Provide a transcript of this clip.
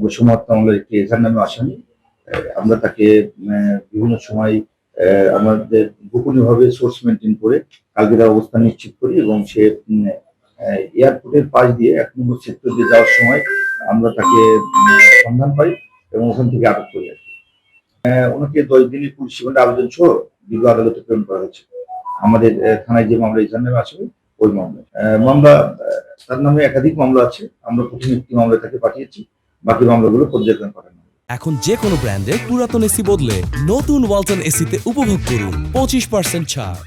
বৈষম্য হত্যা মামলার একটি এজাহার নামে আসামি। আমরা তাকে বিভিন্ন সময় আমাদের গোপনীয়ভাবে সোর্স মেনটেন করে কালকে তার অবস্থান নিশ্চিত করি এবং সে এয়ারপোর্টের পাশ দিয়ে ১ নম্বর সেক্টর দিয়ে যাওয়ার সময় আমরা তাকে সন্ধান পাই এবং ওখান থেকে আটক করি আরকি। ওনাকে ১০ দিনের পুলিশ রিমান্ড আবেদন সহ দীর্ঘ আদালতে প্রেরণ করা হয়েছে। আমাদের থানায় যে মামলা এজাহার নামে আসামি ওই মামলায়। মামলা তার নামে একাধিক মামলা আছে। আমরা ১ম একটি মামলায় তাকে পাঠিয়েছি। বাকি মামলাগুলো পর্যায়ক্রমে পাঠানো হবে। এখন যে কোনো ব্র্যান্ডের পুরাতন এসি বদলে নতুন ওয়ালটন এসিতে উপভোগ করুন 25% ছাড়।